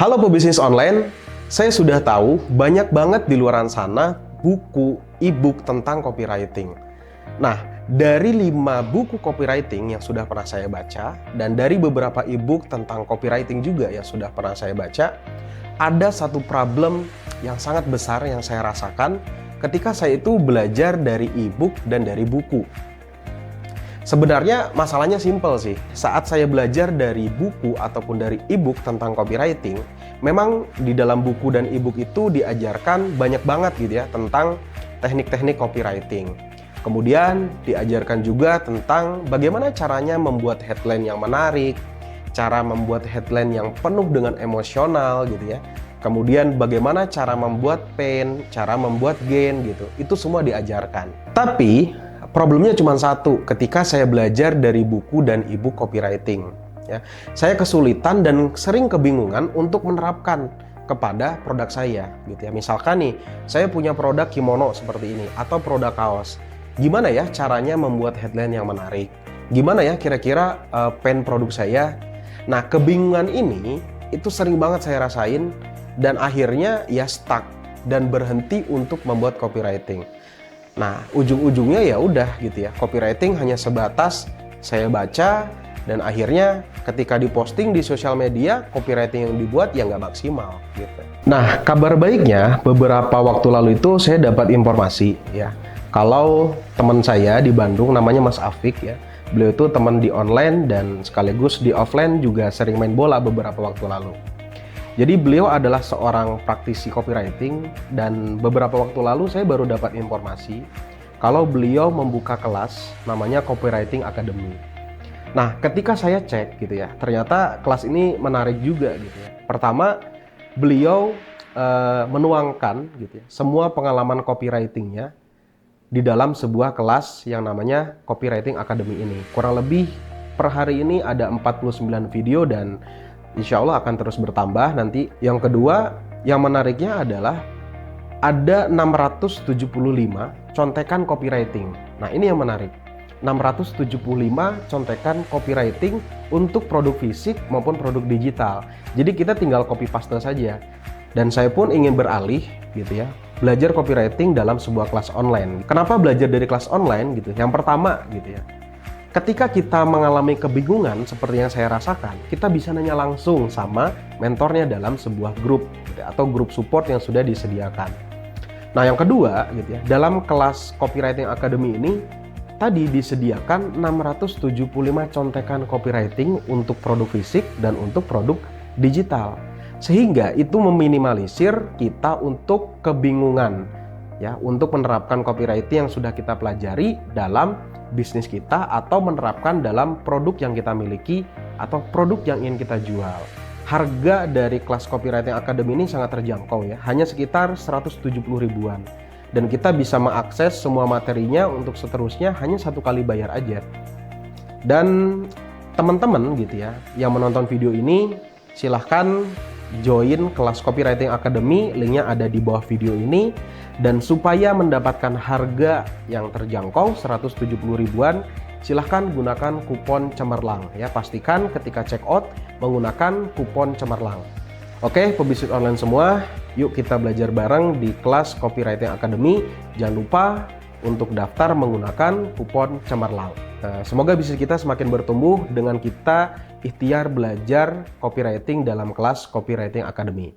Halo pebisnis online, saya sudah tahu banyak banget di luaran sana buku, e-book tentang copywriting. Nah, dari 5 buku copywriting yang sudah pernah saya baca, dan dari beberapa e-book tentang copywriting juga yang sudah pernah saya baca, ada satu problem yang sangat besar yang saya rasakan ketika saya itu belajar dari e-book dan dari buku. Sebenarnya masalahnya simpel sih. Saat saya belajar dari buku ataupun dari e-book tentang copywriting, memang di dalam buku dan e-book itu diajarkan banyak banget gitu ya tentang teknik-teknik copywriting. Kemudian diajarkan juga tentang bagaimana caranya membuat headline yang menarik, cara membuat headline yang penuh dengan emosional gitu ya. Kemudian bagaimana cara membuat pain, cara membuat gain gitu. Itu semua diajarkan. Tapi problemnya cuma satu, ketika saya belajar dari buku dan e-book copywriting, ya, saya kesulitan dan sering kebingungan untuk menerapkan kepada produk saya, gitu ya. Misalkan nih, saya punya produk kimono seperti ini atau produk kaos. Gimana ya caranya membuat headline yang menarik? Gimana ya kira-kira pen produk saya? Nah, kebingungan ini itu sering banget saya rasain dan akhirnya ya stuck dan berhenti untuk membuat copywriting. Nah, ujung-ujungnya ya udah gitu ya. Copywriting hanya sebatas saya baca dan akhirnya ketika diposting di sosial media, copywriting yang dibuat ya nggak maksimal gitu. Nah, kabar baiknya beberapa waktu lalu itu saya dapat informasi ya. Kalau teman saya di Bandung namanya Mas Afik ya. Beliau itu teman di online dan sekaligus di offline juga sering main bola beberapa waktu lalu. Jadi beliau adalah seorang praktisi copywriting dan beberapa waktu lalu saya baru dapat informasi kalau beliau membuka kelas namanya Copywriting Academy. Nah, ketika saya cek gitu ya, ternyata kelas ini menarik juga gitu ya. Pertama, beliau menuangkan gitu ya, semua pengalaman copywritingnya di dalam sebuah kelas yang namanya Copywriting Academy ini. Kurang lebih per hari ini ada 49 video dan insya Allah akan terus bertambah nanti. Yang kedua, yang menariknya adalah ada 675 contekan copywriting. Nah, ini yang menarik. 675 contekan copywriting untuk produk fisik maupun produk digital. Jadi kita tinggal copy paste saja. Dan saya pun ingin beralih gitu ya, belajar copywriting dalam sebuah kelas online. Kenapa belajar dari kelas online gitu? Yang pertama gitu ya, ketika kita mengalami kebingungan seperti yang saya rasakan, kita bisa nanya langsung sama mentornya dalam sebuah grup gitu, atau grup support yang sudah disediakan. Nah, yang kedua gitu ya, dalam kelas Copywriting Academy ini tadi disediakan 675 contekan copywriting untuk produk fisik dan untuk produk digital. Sehingga itu meminimalisir kita untuk kebingungan ya, untuk menerapkan copywriting yang sudah kita pelajari dalam bisnis kita atau menerapkan dalam produk yang kita miliki atau produk yang ingin kita jual. Harga dari kelas Copywriting Academy ini sangat terjangkau ya, hanya sekitar 170 ribuan. Dan kita bisa mengakses semua materinya untuk seterusnya hanya satu kali bayar aja. Dan teman-teman gitu ya, yang menonton video ini silahkan join kelas Copywriting Academy, linknya ada di bawah video ini. Dan supaya mendapatkan harga yang terjangkau 170 ribuan, silahkan gunakan kupon cemerlang ya. Pastikan ketika check out menggunakan kupon cemerlang. Oke, pebisnis online semua, yuk kita belajar bareng di kelas Copywriting Academy. Jangan lupa untuk daftar menggunakan kupon cemerlang. Semoga bisnis kita semakin bertumbuh dengan kita ikhtiar belajar copywriting dalam kelas Copywriting Academy.